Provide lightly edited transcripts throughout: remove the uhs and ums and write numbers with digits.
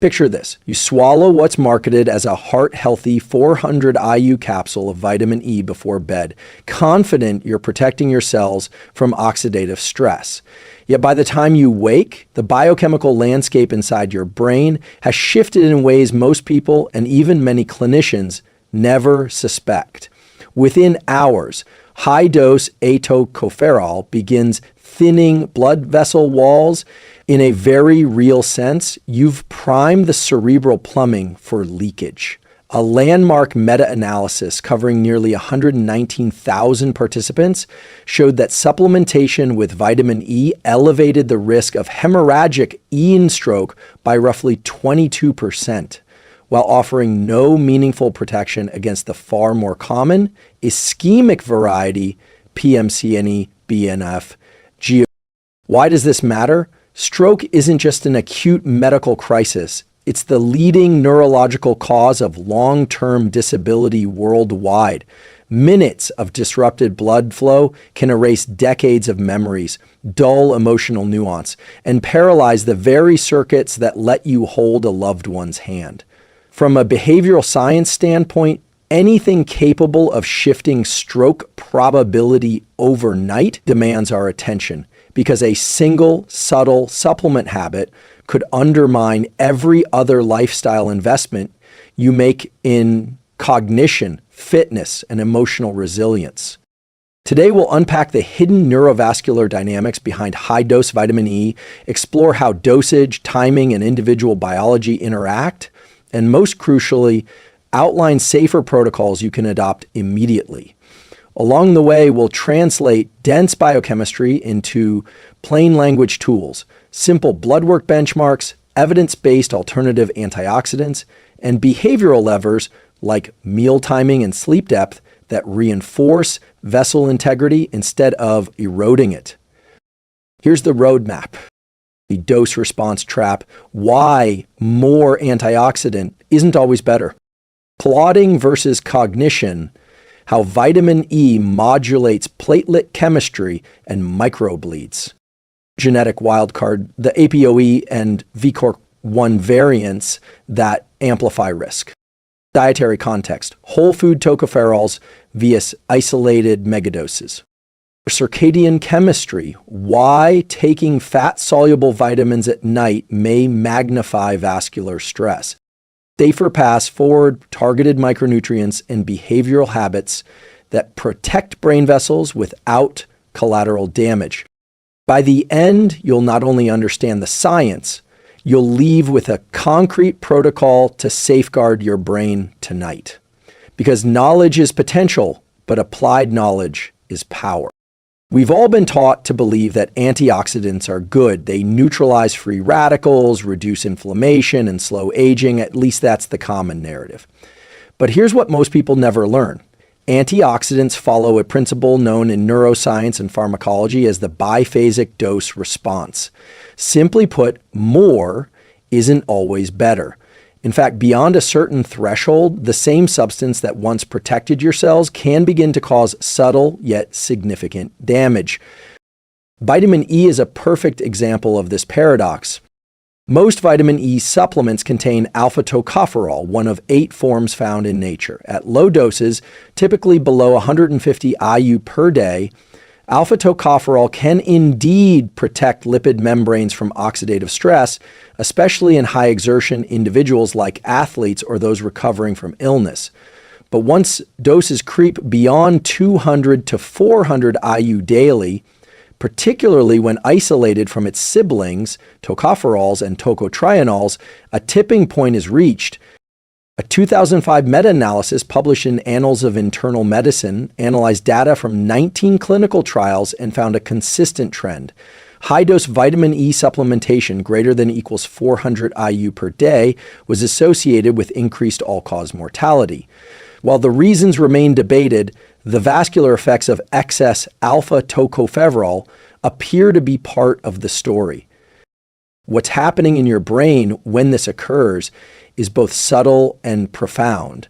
Picture this. You swallow what's marketed as a heart-healthy 400 IU capsule of vitamin E before bed, confident you're protecting your cells from oxidative stress. Yet by the time you wake, the biochemical landscape inside your brain has shifted in ways most people, and even many clinicians, never suspect. Within hours, high-dose tocopherol begins thinning blood vessel walls. In a very real sense, you've primed the cerebral plumbing for leakage. A landmark meta-analysis covering nearly 119,000 participants showed that supplementation with vitamin E elevated the risk of hemorrhagic stroke by roughly 22%, while offering no meaningful protection against the far more common ischemic variety PMCNE, BNF, GO. Why does this matter? Stroke isn't just an acute medical crisis. It's the leading neurological cause of long-term disability worldwide. Minutes of disrupted blood flow can erase decades of memories, dull emotional nuance, and paralyze the very circuits that let you hold a loved one's hand. From a behavioral science standpoint, anything capable of shifting stroke probability overnight demands our attention, because a single subtle supplement habit could undermine every other lifestyle investment you make in cognition, fitness, and emotional resilience. Today, we'll unpack the hidden neurovascular dynamics behind high-dose vitamin E, explore how dosage, timing, and individual biology interact, and most crucially, outline safer protocols you can adopt immediately. Along the way, we'll translate dense biochemistry into plain language tools, simple blood work benchmarks, evidence-based alternative antioxidants, and behavioral levers like meal timing and sleep depth that reinforce vessel integrity instead of eroding it. Here's the roadmap. The dose response trap, why more antioxidant isn't always better. Clotting versus cognition, how vitamin E modulates platelet chemistry and microbleeds. Genetic wildcard, the APOE and VCORC1 variants that amplify risk. Dietary context, whole food tocopherols via isolated megadoses. Circadian chemistry, why taking fat-soluble vitamins at night may magnify vascular stress. Safer paths forward, targeted micronutrients, and behavioral habits that protect brain vessels without collateral damage. By the end, you'll not only understand the science, you'll leave with a concrete protocol to safeguard your brain tonight. Because knowledge is potential, but applied knowledge is power. We've all been taught to believe that antioxidants are good. They neutralize free radicals, reduce inflammation, and slow aging. At least that's the common narrative. But here's what most people never learn. Antioxidants follow a principle known in neuroscience and pharmacology as the biphasic dose response. Simply put, more isn't always better. In fact, beyond a certain threshold, the same substance that once protected your cells can begin to cause subtle yet significant damage. Vitamin E is a perfect example of this paradox. Most vitamin E supplements contain alpha tocopherol, one of 8 forms found in nature. At low doses, typically below 150 IU per day, alpha tocopherol can indeed protect lipid membranes from oxidative stress, especially in high exertion individuals like athletes or those recovering from illness. But once doses creep beyond 200 to 400 IU daily, particularly when isolated from its siblings, tocopherols and tocotrienols, a tipping point is reached. A 2005 meta-analysis published in Annals of Internal Medicine analyzed data from 19 clinical trials and found a consistent trend. High-dose vitamin E supplementation greater than equals 400 IU per day was associated with increased all-cause mortality. While the reasons remain debated, the vascular effects of excess alpha tocopherol appear to be part of the story. What's happening in your brain when this occurs is both subtle and profound.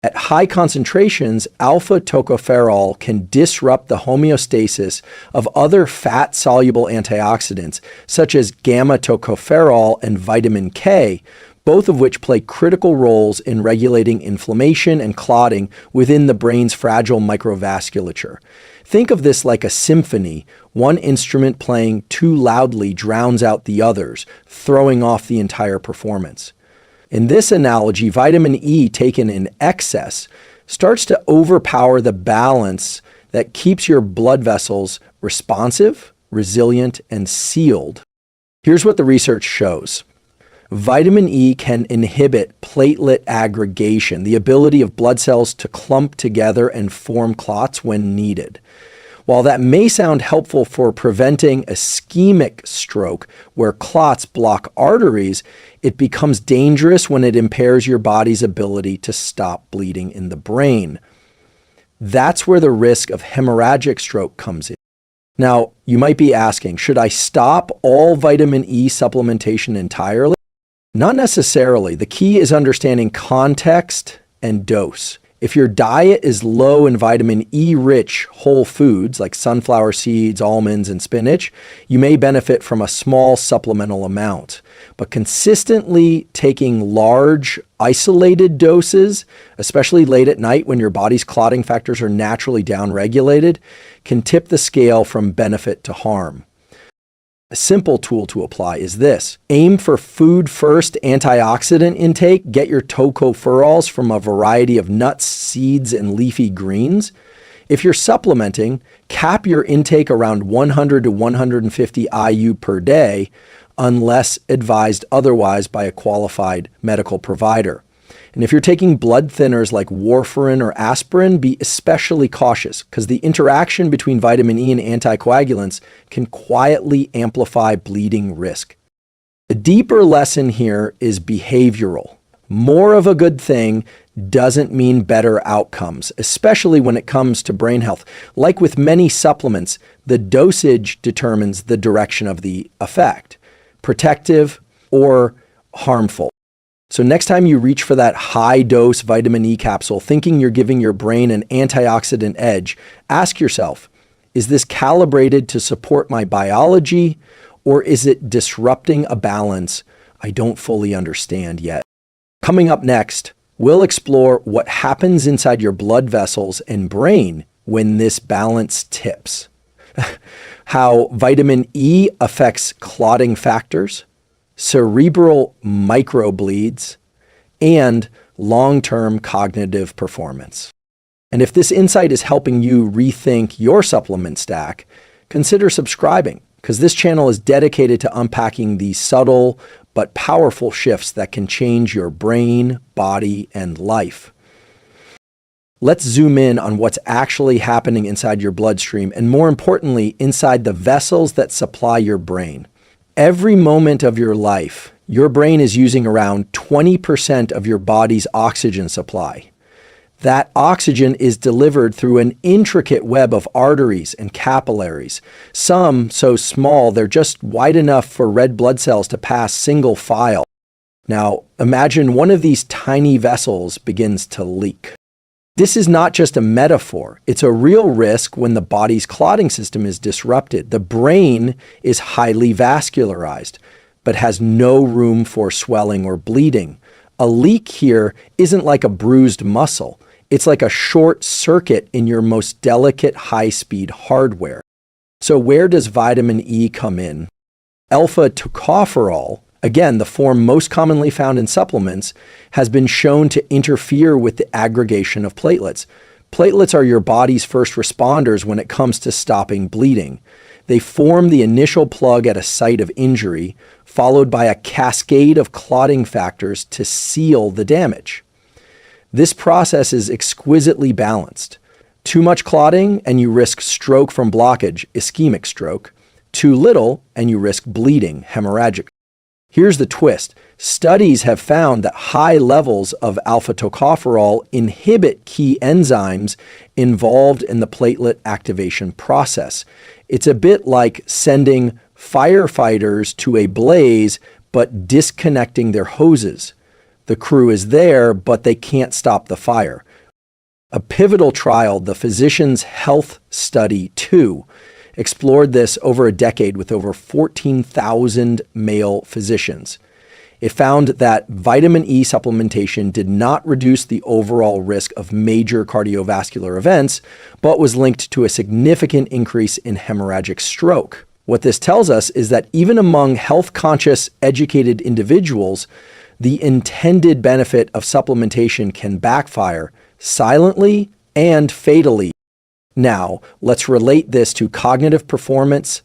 At high concentrations, alpha tocopherol can disrupt the homeostasis of other fat-soluble antioxidants, such as gamma tocopherol and vitamin K, both of which play critical roles in regulating inflammation and clotting within the brain's fragile microvasculature. Think of this like a symphony. One instrument playing too loudly drowns out the others, throwing off the entire performance. In this analogy, vitamin E taken in excess starts to overpower the balance that keeps your blood vessels responsive, resilient, and sealed. Here's what the research shows. Vitamin E can inhibit platelet aggregation, the ability of blood cells to clump together and form clots when needed. While that may sound helpful for preventing ischemic stroke, where clots block arteries, it becomes dangerous when it impairs your body's ability to stop bleeding in the brain. That's where the risk of hemorrhagic stroke comes in. Now, you might be asking, should I stop all vitamin E supplementation entirely? Not necessarily. The key is understanding context and dose. If your diet is low in vitamin E-rich whole foods like sunflower seeds, almonds, and spinach, you may benefit from a small supplemental amount. But consistently taking large, isolated doses, especially late at night when your body's clotting factors are naturally downregulated, can tip the scale from benefit to harm. A simple tool to apply is this. Aim for food-first antioxidant intake. Get your tocopherols from a variety of nuts, seeds, and leafy greens. If you're supplementing, cap your intake around 100 to 150 IU per day, unless advised otherwise by a qualified medical provider. And if you're taking blood thinners like warfarin or aspirin, be especially cautious because the interaction between vitamin E and anticoagulants can quietly amplify bleeding risk. The deeper lesson here is behavioral. More of a good thing doesn't mean better outcomes, especially when it comes to brain health. Like with many supplements, the dosage determines the direction of the effect, protective or harmful. So next time you reach for that high-dose vitamin E capsule, thinking you're giving your brain an antioxidant edge, ask yourself, is this calibrated to support my biology, or is it disrupting a balance I don't fully understand yet? Coming up next, we'll explore what happens inside your blood vessels and brain when this balance tips, how vitamin E affects clotting factors, cerebral microbleeds, and long-term cognitive performance. And if this insight is helping you rethink your supplement stack, consider subscribing, because this channel is dedicated to unpacking these subtle but powerful shifts that can change your brain, body, and life. Let's zoom in on what's actually happening inside your bloodstream, and more importantly, inside the vessels that supply your brain. Every moment of your life, your brain is using around 20% of your body's oxygen supply. That oxygen is delivered through an intricate web of arteries and capillaries, some so small they're just wide enough for red blood cells to pass single file. Now, imagine one of these tiny vessels begins to leak. This is not just a metaphor. It's a real risk when the body's clotting system is disrupted. The brain is highly vascularized, but has no room for swelling or bleeding. A leak here isn't like a bruised muscle. It's like a short circuit in your most delicate high-speed hardware. So where does vitamin E come in? Alpha tocopherol, again, the form most commonly found in supplements, has been shown to interfere with the aggregation of platelets. Platelets are your body's first responders when it comes to stopping bleeding. They form the initial plug at a site of injury, followed by a cascade of clotting factors to seal the damage. This process is exquisitely balanced. Too much clotting and you risk stroke from blockage, ischemic stroke. Too little and you risk bleeding, hemorrhagic. Here's the twist. Studies have found that high levels of alpha tocopherol inhibit key enzymes involved in the platelet activation process. It's a bit like sending firefighters to a blaze but disconnecting their hoses. The crew is there, but they can't stop the fire. A pivotal trial, the Physicians' Health Study 2, explored this over a decade with over 14,000 male physicians. It found that vitamin E supplementation did not reduce the overall risk of major cardiovascular events, but was linked to a significant increase in hemorrhagic stroke. What this tells us is that even among health-conscious, educated individuals, the intended benefit of supplementation can backfire silently and fatally. Now, let's relate this to cognitive performance.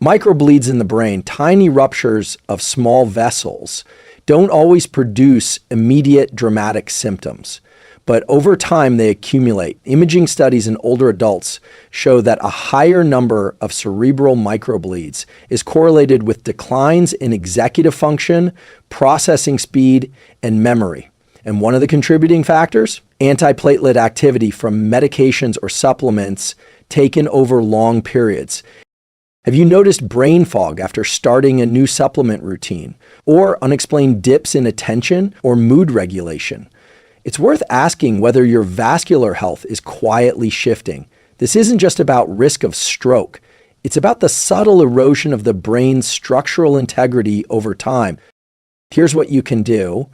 Microbleeds in the brain, tiny ruptures of small vessels, don't always produce immediate dramatic symptoms, but over time they accumulate. Imaging studies in older adults show that a higher number of cerebral microbleeds is correlated with declines in executive function, processing speed, and memory. And one of the contributing factors? Antiplatelet activity from medications or supplements taken over long periods. Have you noticed brain fog after starting a new supplement routine, or unexplained dips in attention or mood regulation? It's worth asking whether your vascular health is quietly shifting. This isn't just about risk of stroke. It's about the subtle erosion of the brain's structural integrity over time. Here's what you can do.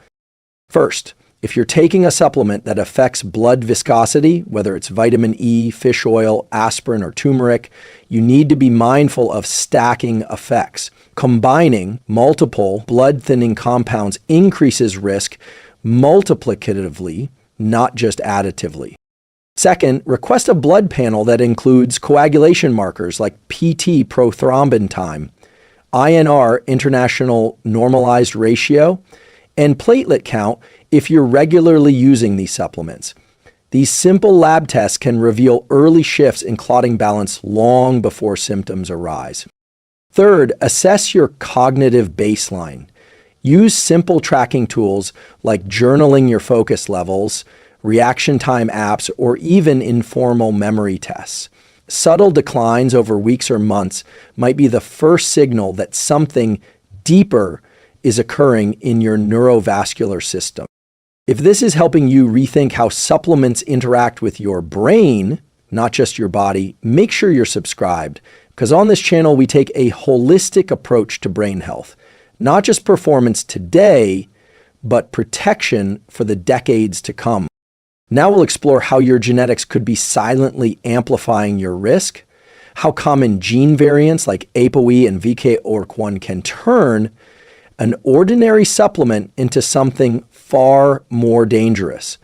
First, if you're taking a supplement that affects blood viscosity, whether it's vitamin E, fish oil, aspirin, or turmeric, you need to be mindful of stacking effects. Combining multiple blood-thinning compounds increases risk multiplicatively, not just additively. Second, request a blood panel that includes coagulation markers like PT prothrombin time, INR, International Normalized Ratio, and platelet count if you're regularly using these supplements. These simple lab tests can reveal early shifts in clotting balance long before symptoms arise. Third, assess your cognitive baseline. Use simple tracking tools like journaling your focus levels, reaction time apps, or even informal memory tests. Subtle declines over weeks or months might be the first signal that something deeper is occurring in your neurovascular system. If this is helping you rethink how supplements interact with your brain, not just your body, make sure you're subscribed, because on this channel we take a holistic approach to brain health. Not just performance today, but protection for the decades to come. Now we'll explore how your genetics could be silently amplifying your risk, how common gene variants like APOE and VK-ORC1 can turn an ordinary supplement into something far more dangerous.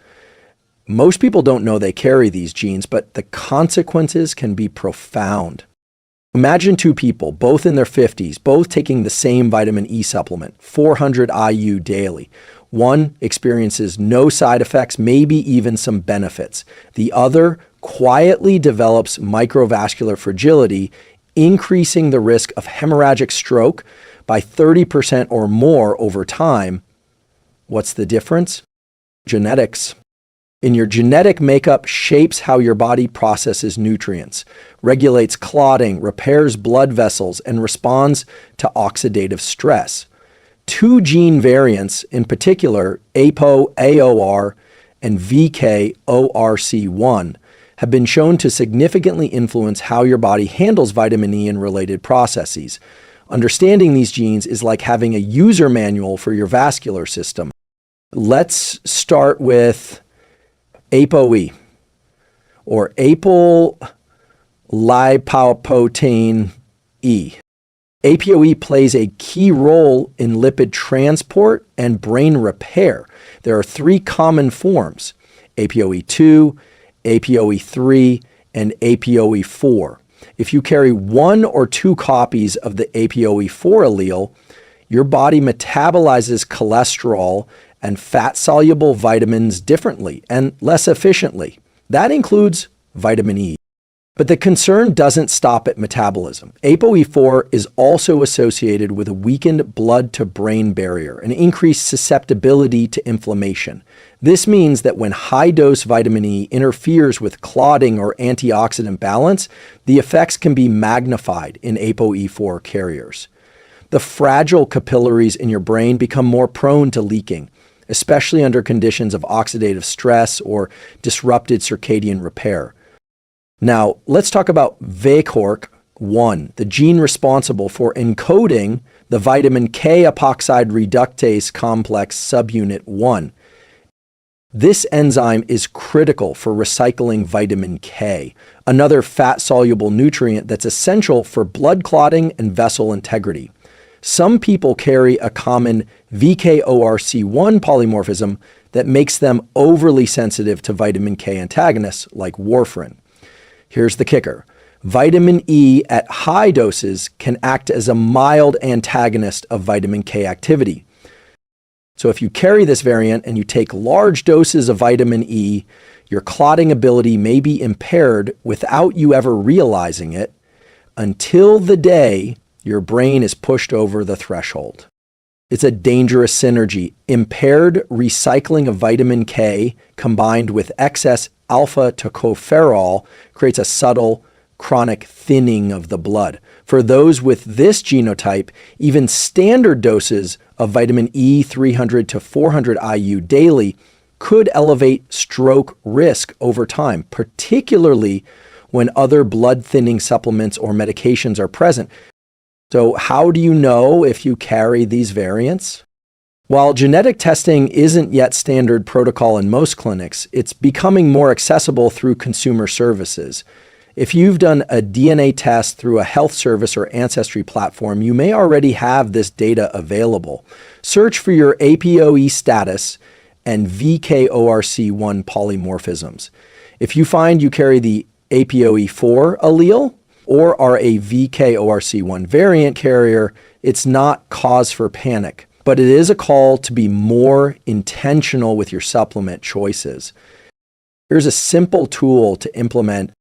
Most people don't know they carry these genes, but the consequences can be profound. Imagine two people, both in their 50s, both taking the same vitamin E supplement, 400 IU daily. One experiences no side effects, maybe even some benefits. The other quietly develops microvascular fragility, increasing the risk of hemorrhagic stroke by 30% or more over time. What's the difference? Genetics. In your genetic makeup shapes how your body processes nutrients, regulates clotting, repairs blood vessels, and responds to oxidative stress. Two gene variants, in particular APOE and VK-ORC1, have been shown to significantly influence how your body handles vitamin E and related processes. Understanding these genes is like having a user manual for your vascular system. Let's start with APOE, or apolipoprotein E. APOE plays a key role in lipid transport and brain repair. There are three common forms: APOE2, APOE3, and APOE4. If you carry one or two copies of the APOE4 allele, your body metabolizes cholesterol and fat-soluble vitamins differently and less efficiently. That includes vitamin E. But the concern doesn't stop at metabolism. APOE4 is also associated with a weakened blood-to-brain barrier, an increased susceptibility to inflammation. This means that when high-dose vitamin E interferes with clotting or antioxidant balance, the effects can be magnified in APOE4 carriers. The fragile capillaries in your brain become more prone to leaking, especially under conditions of oxidative stress or disrupted circadian repair. Now, let's talk about VACORC1, the gene responsible for encoding the vitamin K epoxide reductase complex subunit 1. This enzyme is critical for recycling vitamin K, another fat-soluble nutrient that's essential for blood clotting and vessel integrity. Some people carry a common VKORC1 polymorphism that makes them overly sensitive to vitamin K antagonists like warfarin. Here's the kicker. Vitamin E at high doses can act as a mild antagonist of vitamin K activity. So if you carry this variant and you take large doses of vitamin E, your clotting ability may be impaired without you ever realizing it until the day your brain is pushed over the threshold. It's a dangerous synergy. Impaired recycling of vitamin K combined with excess alpha tocopherol creates a subtle chronic thinning of the blood. For those with this genotype, even standard doses of vitamin E 300 to 400 IU daily could elevate stroke risk over time, particularly when other blood thinning supplements or medications are present. So how do you know if you carry these variants? While genetic testing isn't yet standard protocol in most clinics, it's becoming more accessible through consumer services. If you've done a DNA test through a health service or ancestry platform, you may already have this data available. Search for your APOE status and VKORC1 polymorphisms. If you find you carry the APOE4 allele or are a VKORC1 variant carrier, it's not cause for panic, but it is a call to be more intentional with your supplement choices. Here's a simple tool to implement.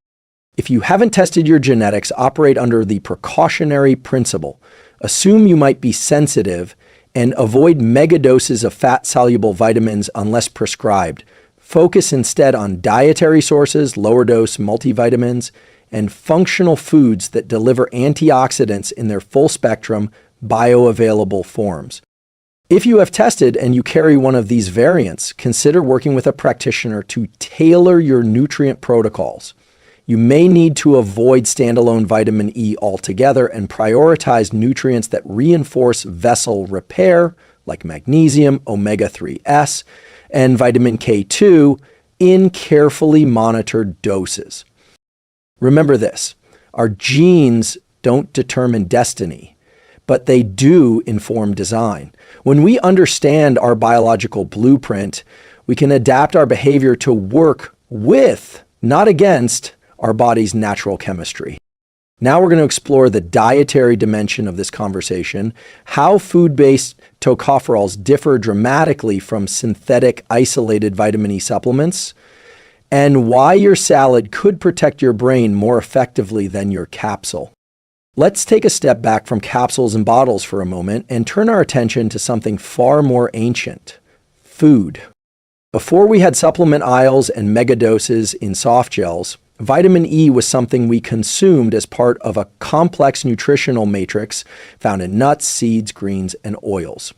If you haven't tested your genetics, operate under the precautionary principle. Assume you might be sensitive and avoid megadoses of fat-soluble vitamins unless prescribed. Focus instead on dietary sources, lower-dose multivitamins, and functional foods that deliver antioxidants in their full-spectrum, bioavailable forms. If you have tested and you carry one of these variants, consider working with a practitioner to tailor your nutrient protocols. You may need to avoid standalone vitamin E altogether and prioritize nutrients that reinforce vessel repair, like magnesium, omega-3s, and vitamin K2 in carefully monitored doses. Remember this, our genes don't determine destiny, but they do inform design. When we understand our biological blueprint, we can adapt our behavior to work with, not against, our body's natural chemistry. Now we're going to explore the dietary dimension of this conversation, how food-based tocopherols differ dramatically from synthetic isolated vitamin E supplements, and why your salad could protect your brain more effectively than your capsule. Let's take a step back from capsules and bottles for a moment and turn our attention to something far more ancient, food. Before we had supplement aisles and megadoses in soft gels, vitamin E was something we consumed as part of a complex nutritional matrix found in nuts, seeds, greens, and oils.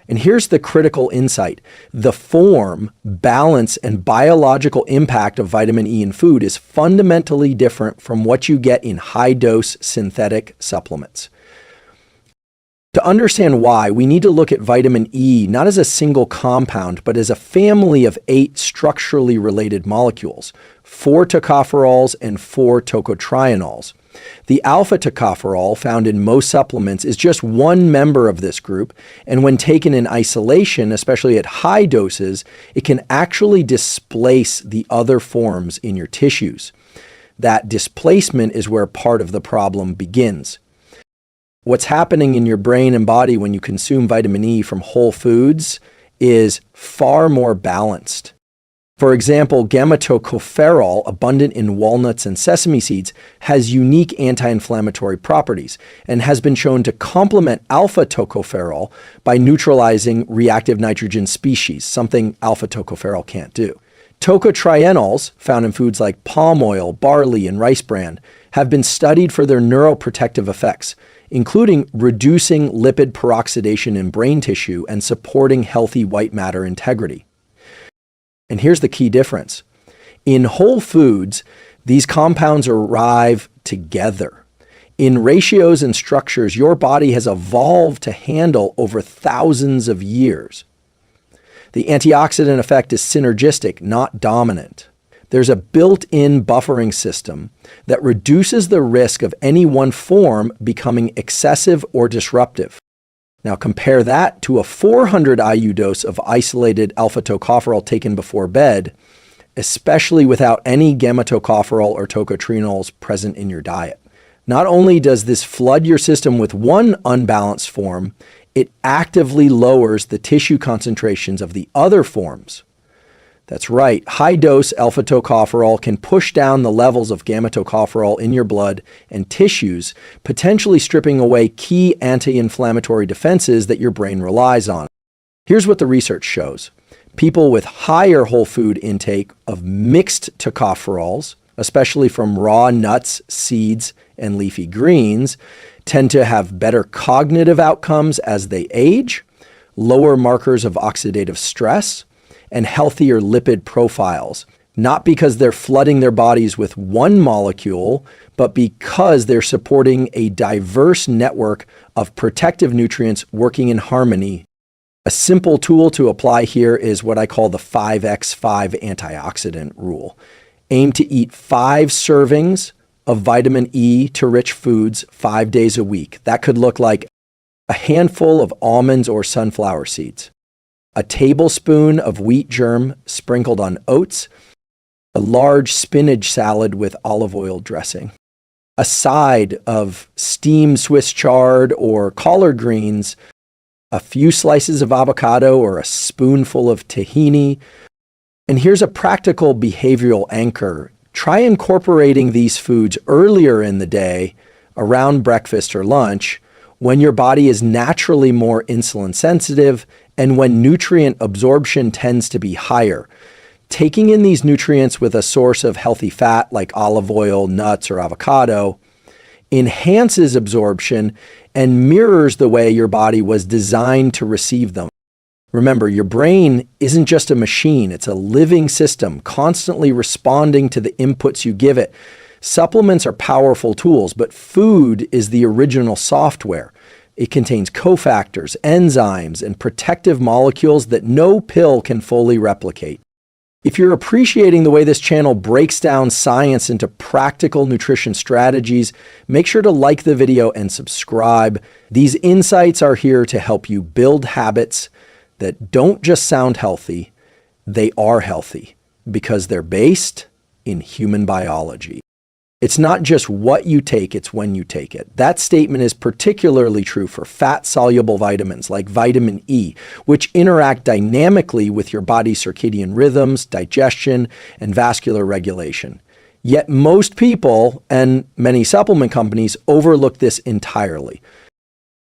And here's the critical insight. The form, balance, and biological impact of vitamin E in food is fundamentally different from what you get in high-dose synthetic supplements. To understand why, we need to look at vitamin E not as a single compound, but as a family of 8 structurally related molecules, 4 tocopherols and 4 tocotrienols. The alpha tocopherol found in most supplements is just one member of this group, and when taken in isolation, especially at high doses, it can actually displace the other forms in your tissues. That displacement is where part of the problem begins. What's happening in your brain and body when you consume vitamin E from whole foods is far more balanced. For example, gamma-tocopherol, abundant in walnuts and sesame seeds, has unique anti-inflammatory properties and has been shown to complement alpha-tocopherol by neutralizing reactive nitrogen species, something alpha-tocopherol can't do. Tocotrienols, found in foods like palm oil, barley, and rice bran, have been studied for their neuroprotective effects. including reducing lipid peroxidation in brain tissue and supporting healthy white matter integrity. And here's the key difference. In whole foods, these compounds arrive together in ratios and structures your body has evolved to handle over thousands of years. The antioxidant effect is synergistic, not dominant. There's a built-in buffering system that reduces the risk of any one form becoming excessive or disruptive. Now compare that to a 400 IU dose of isolated alpha tocopherol taken before bed, especially without any gamma tocopherol or tocotrienols present in your diet. Not only does this flood your system with one unbalanced form, it actively lowers the tissue concentrations of the other forms. That's right, high-dose alpha tocopherol can push down the levels of gamma tocopherol in your blood and tissues, potentially stripping away key anti-inflammatory defenses that your brain relies on. Here's what the research shows. People with higher whole food intake of mixed tocopherols, especially from raw nuts, seeds, and leafy greens, tend to have better cognitive outcomes as they age, lower markers of oxidative stress, and healthier lipid profiles, not because they're flooding their bodies with one molecule, but because they're supporting a diverse network of protective nutrients working in harmony. A simple tool to apply here is what I call the 5x5 antioxidant rule. Aim to eat 5 servings of vitamin E to rich foods 5 days a week. That could look like a handful of almonds or sunflower seeds, a tablespoon of wheat germ sprinkled on oats, a large spinach salad with olive oil dressing, a side of steamed Swiss chard or collard greens, a few slices of avocado or a spoonful of tahini. And here's a practical behavioral anchor. Try incorporating these foods earlier in the day, around breakfast or lunch, when your body is naturally more insulin sensitive and when nutrient absorption tends to be higher. Taking in these nutrients with a source of healthy fat like olive oil, nuts, or avocado enhances absorption and mirrors the way your body was designed to receive them. Remember, your brain isn't just a machine, it's a living system, constantly responding to the inputs you give it. Supplements are powerful tools, but food is the original software. It contains cofactors, enzymes, and protective molecules that no pill can fully replicate. If you're appreciating the way this channel breaks down science into practical nutrition strategies, make sure to like the video and subscribe. These insights are here to help you build habits that don't just sound healthy, they are healthy because they're based in human biology. It's not just what you take, it's when you take it. That statement is particularly true for fat-soluble vitamins like vitamin E, which interact dynamically with your body's circadian rhythms, digestion, and vascular regulation. Yet most people and many supplement companies overlook this entirely.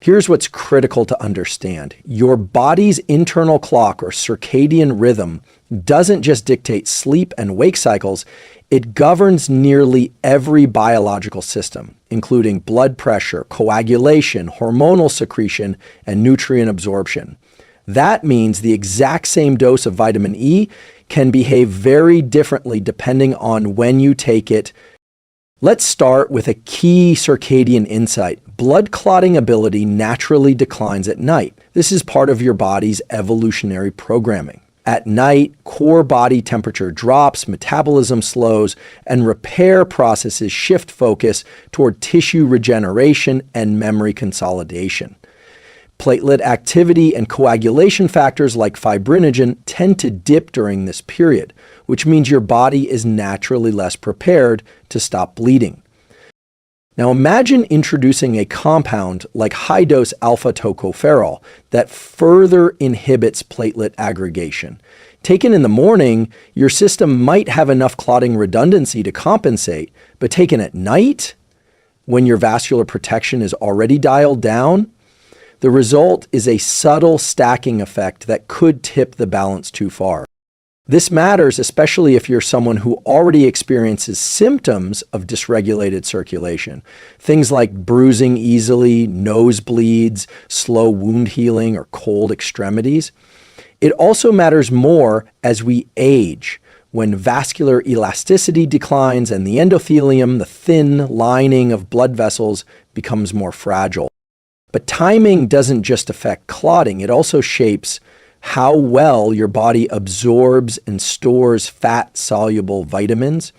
Here's what's critical to understand. Your body's internal clock or circadian rhythm doesn't just dictate sleep and wake cycles, it governs nearly every biological system, including blood pressure, coagulation, hormonal secretion, and nutrient absorption. That means the exact same dose of vitamin E can behave very differently depending on when you take it. Let's start with a key circadian insight. Blood clotting ability naturally declines at night. This is part of your body's evolutionary programming. At night, core body temperature drops, metabolism slows, and repair processes shift focus toward tissue regeneration and memory consolidation. Platelet activity and coagulation factors like fibrinogen tend to dip during this period, which means your body is naturally less prepared to stop bleeding. Now imagine introducing a compound like high-dose alpha tocopherol that further inhibits platelet aggregation. Taken in the morning, your system might have enough clotting redundancy to compensate, but taken at night, when your vascular protection is already dialed down, the result is a subtle stacking effect that could tip the balance too far. This matters especially if you're someone who already experiences symptoms of dysregulated circulation. Things like bruising easily, nosebleeds, slow wound healing, or cold extremities. It also matters more as we age, when vascular elasticity declines and the endothelium, the thin lining of blood vessels, becomes more fragile. But timing doesn't just affect clotting, it also shapes how well your body absorbs and stores fat-soluble vitamins.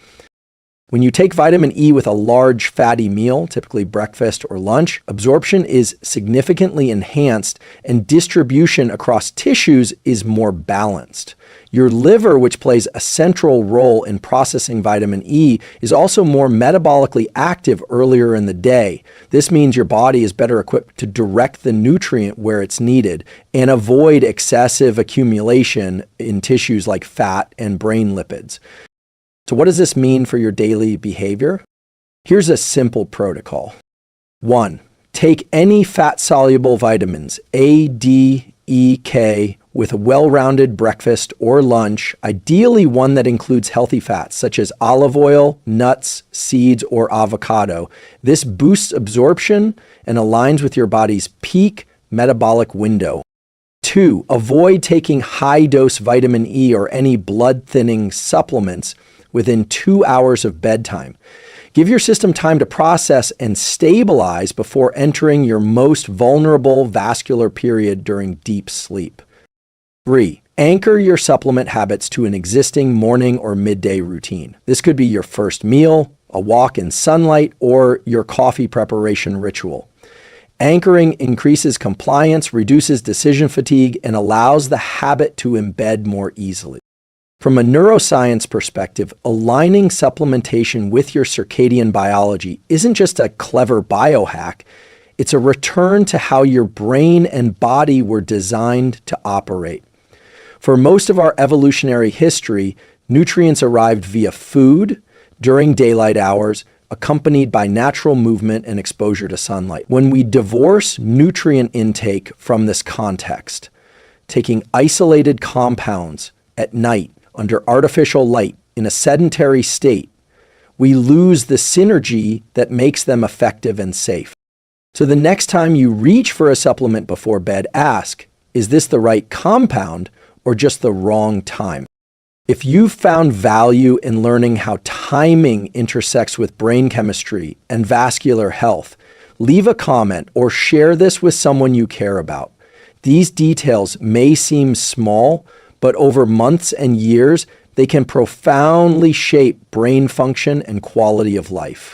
When you take vitamin E with a large fatty meal, typically breakfast or lunch, absorption is significantly enhanced and distribution across tissues is more balanced. Your liver, which plays a central role in processing vitamin E, is also more metabolically active earlier in the day. This means your body is better equipped to direct the nutrient where it's needed and avoid excessive accumulation in tissues like fat and brain lipids. So what does this mean for your daily behavior? Here's a simple protocol. 1. Take any fat-soluble vitamins, A, D, E, K, with a well-rounded breakfast or lunch, ideally one that includes healthy fats such as olive oil, nuts, seeds, or avocado. This boosts absorption and aligns with your body's peak metabolic window. 2. Avoid taking high-dose vitamin E or any blood-thinning supplements within 2 hours of bedtime. Give your system time to process and stabilize before entering your most vulnerable vascular period during deep sleep. 3. Anchor your supplement habits to an existing morning or midday routine. This could be your first meal, a walk in sunlight, or your coffee preparation ritual. Anchoring increases compliance, reduces decision fatigue, and allows the habit to embed more easily. From a neuroscience perspective, aligning supplementation with your circadian biology isn't just a clever biohack, it's a return to how your brain and body were designed to operate. For most of our evolutionary history, nutrients arrived via food during daylight hours, accompanied by natural movement and exposure to sunlight. When we divorce nutrient intake from this context, taking isolated compounds at night under artificial light in a sedentary state, we lose the synergy that makes them effective and safe. So the next time you reach for a supplement before bed, ask, is this the right compound or just the wrong time? If you've found value in learning how timing intersects with brain chemistry and vascular health, leave a comment or share this with someone you care about. These details may seem small, but over months and years, they can profoundly shape brain function and quality of life.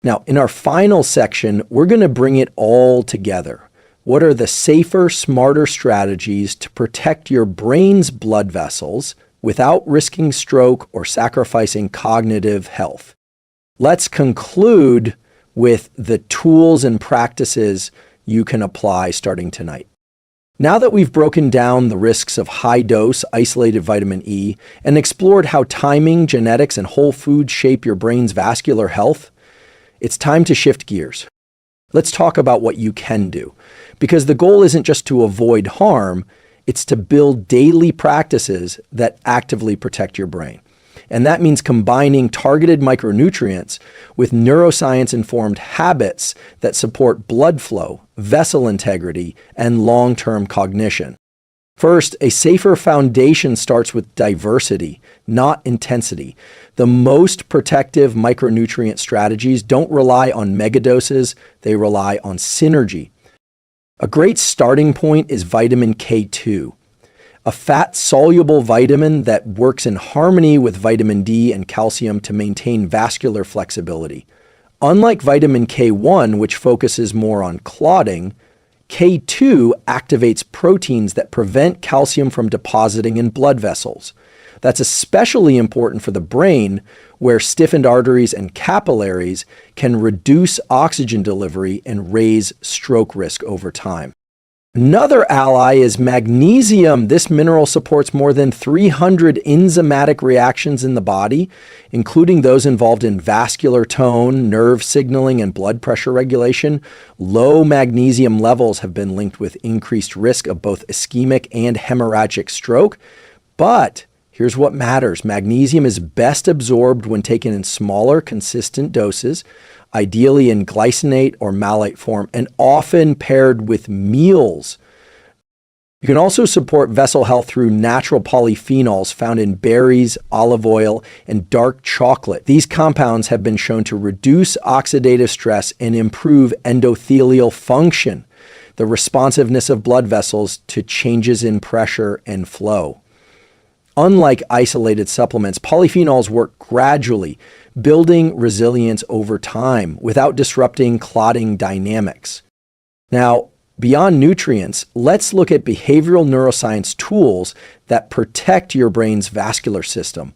Now, in our final section, we're going to bring it all together. What are the safer, smarter strategies to protect your brain's blood vessels without risking stroke or sacrificing cognitive health? Let's conclude with the tools and practices you can apply starting tonight. Now that we've broken down the risks of high-dose isolated vitamin E and explored how timing, genetics, and whole foods shape your brain's vascular health, it's time to shift gears. Let's talk about what you can do, because the goal isn't just to avoid harm, it's to build daily practices that actively protect your brain. And that means combining targeted micronutrients with neuroscience-informed habits that support blood flow, vessel integrity, and long-term cognition. First, a safer foundation starts with diversity, not intensity. The most protective micronutrient strategies don't rely on megadoses, they rely on synergy. A great starting point is vitamin K2. A fat-soluble vitamin that works in harmony with vitamin D and calcium to maintain vascular flexibility. Unlike vitamin K1, which focuses more on clotting, K2 activates proteins that prevent calcium from depositing in blood vessels. That's especially important for the brain, where stiffened arteries and capillaries can reduce oxygen delivery and raise stroke risk over time. Another ally is magnesium. This mineral supports more than 300 enzymatic reactions in the body, including those involved in vascular tone, nerve signaling, and blood pressure regulation. Low magnesium levels have been linked with increased risk of both ischemic and hemorrhagic stroke. But Here's what matters. Magnesium is best absorbed when taken in smaller, consistent doses, ideally in glycinate or malate form, and often paired with meals. You can also support vessel health through natural polyphenols found in berries, olive oil, and dark chocolate. These compounds have been shown to reduce oxidative stress and improve endothelial function, the responsiveness of blood vessels to changes in pressure and flow. Unlike isolated supplements, polyphenols work gradually, building resilience over time without disrupting clotting dynamics. Now, beyond nutrients, let's look at behavioral neuroscience tools that protect your brain's vascular system.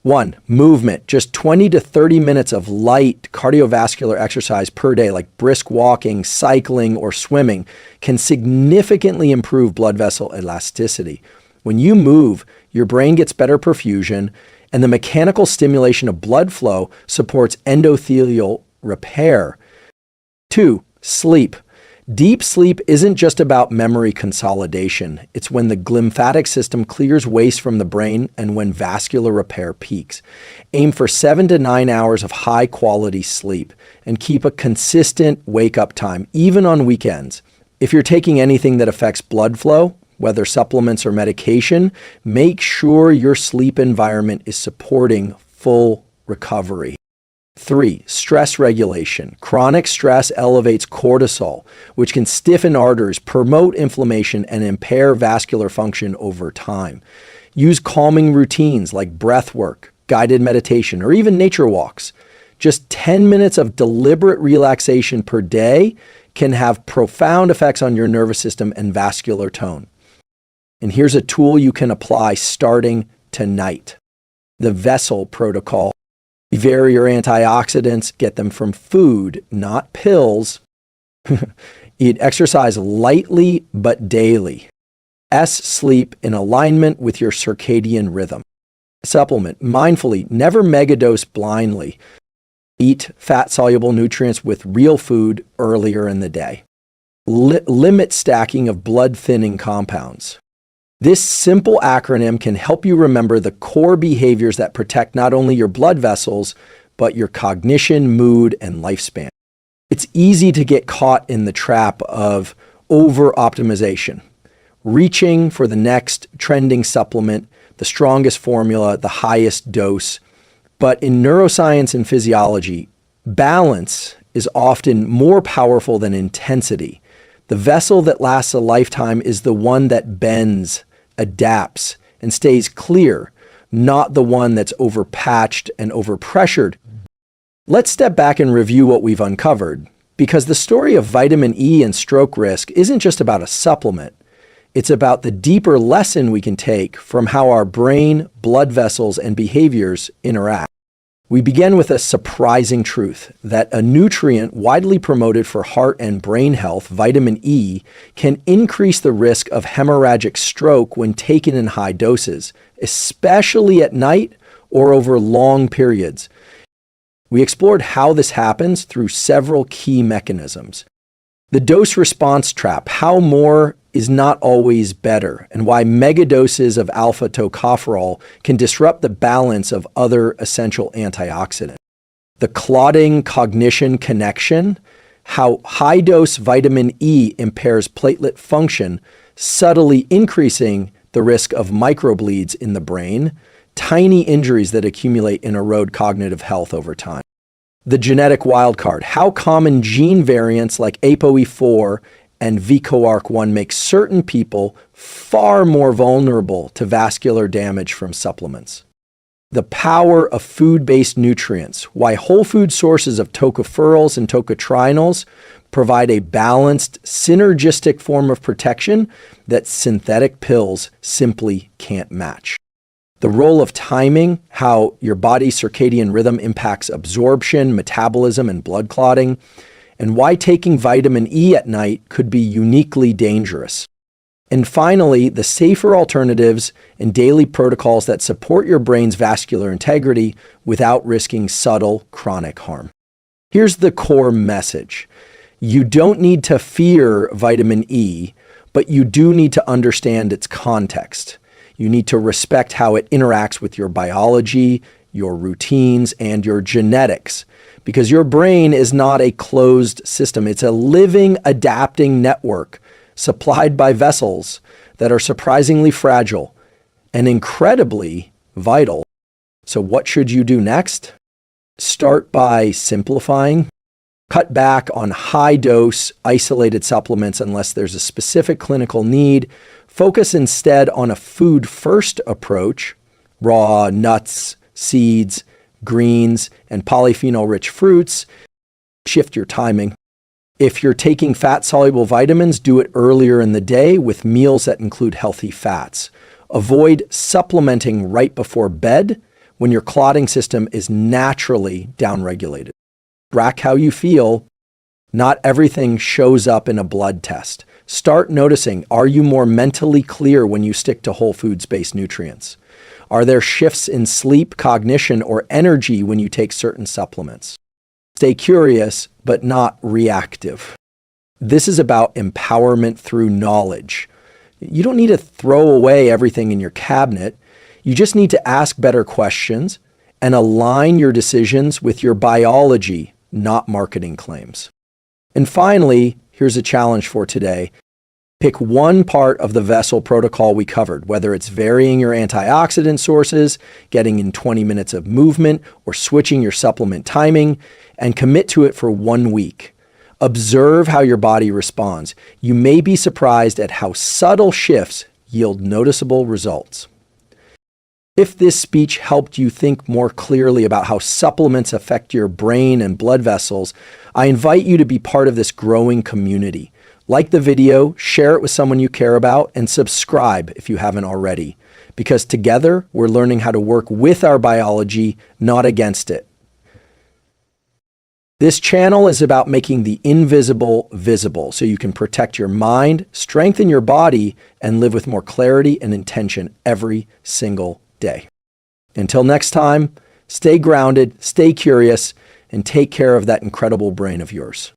1. Movement. Just 20 to 30 minutes of light cardiovascular exercise per day, like brisk walking, cycling, or swimming, can significantly improve blood vessel elasticity. When you move, your brain gets better perfusion, and the mechanical stimulation of blood flow supports endothelial repair. 2. Sleep. Deep sleep isn't just about memory consolidation. It's when the glymphatic system clears waste from the brain and when vascular repair peaks. Aim for 7 to 9 hours of high-quality sleep and keep a consistent wake-up time, even on weekends. If you're taking anything that affects blood flow, whether supplements or medication, make sure your sleep environment is supporting full recovery. 3. Stress regulation. Chronic stress elevates cortisol, which can stiffen arteries, promote inflammation, and impair vascular function over time. Use calming routines like breath work, guided meditation, or even nature walks. Just 10 minutes of deliberate relaxation per day can have profound effects on your nervous system and vascular tone. And here's a tool you can apply starting tonight. The vessel protocol. Vary your antioxidants, get them from food, not pills. Eat exercise lightly but daily. Sleep in alignment with your circadian rhythm. Supplement mindfully, never megadose blindly. Eat fat-soluble nutrients with real food earlier in the day. Limit stacking of blood-thinning compounds. This simple acronym can help you remember the core behaviors that protect not only your blood vessels, but your cognition, mood, and lifespan. It's easy to get caught in the trap of over-optimization, reaching for the next trending supplement, the strongest formula, the highest dose. But in neuroscience and physiology, balance is often more powerful than intensity. The vessel that lasts a lifetime is the one that bends, adapts, and stays clear, not the one that's overpatched and overpressured. Let's step back and review what we've uncovered, because the story of vitamin E and stroke risk isn't just about a supplement. It's about the deeper lesson we can take from how our brain, blood vessels, and behaviors interact. We begin with a surprising truth that a nutrient widely promoted for heart and brain health, vitamin E, can increase the risk of hemorrhagic stroke when taken in high doses, especially at night or over long periods. We explored how this happens through several key mechanisms. The dose-response trap, how more is not always better, and why megadoses of alpha tocopherol can disrupt the balance of other essential antioxidants. The clotting cognition connection, how high-dose vitamin E impairs platelet function, subtly increasing the risk of microbleeds in the brain, tiny injuries that accumulate and erode cognitive health over time. The genetic wildcard, how common gene variants like APOE4 and VCOARC1 make certain people far more vulnerable to vascular damage from supplements. The power of food-based nutrients, why whole food sources of tocopherols and tocotrienols provide a balanced, synergistic form of protection that synthetic pills simply can't match. The role of timing, how your body's circadian rhythm impacts absorption, metabolism, and blood clotting, and why taking vitamin E at night could be uniquely dangerous. And finally, the safer alternatives and daily protocols that support your brain's vascular integrity without risking subtle chronic harm. Here's the core message. You don't need to fear vitamin E, but you do need to understand its context. You need to respect how it interacts with your biology, your routines, and your genetics. Because your brain is not a closed system. It's a living, adapting network supplied by vessels that are surprisingly fragile and incredibly vital. So what should you do next? Start by simplifying. Cut back on high-dose, isolated supplements unless there's a specific clinical need. Focus instead on a food-first approach, raw nuts, seeds, greens, and polyphenol-rich fruits. Shift your timing. If you're taking fat-soluble vitamins, do it earlier in the day with meals that include healthy fats. Avoid supplementing right before bed when your clotting system is naturally downregulated. Track how you feel. Not everything shows up in a blood test. Start noticing, are you more mentally clear when you stick to whole foods-based nutrients? Are there shifts in sleep, cognition, or energy when you take certain supplements? Stay curious, but not reactive. This is about empowerment through knowledge. You don't need to throw away everything in your cabinet. You just need to ask better questions and align your decisions with your biology, not marketing claims. And finally, here's a challenge for today. Pick one part of the vessel protocol we covered, whether it's varying your antioxidant sources, getting in 20 minutes of movement, or switching your supplement timing, and commit to it for 1 week. Observe how your body responds. You may be surprised at how subtle shifts yield noticeable results. If this speech helped you think more clearly about how supplements affect your brain and blood vessels, I invite you to be part of this growing community. Like the video, share it with someone you care about, and subscribe if you haven't already. Because together, we're learning how to work with our biology, not against it. This channel is about making the invisible visible so you can protect your mind, strengthen your body, and live with more clarity and intention every single day. Until next time, stay grounded, stay curious, and take care of that incredible brain of yours.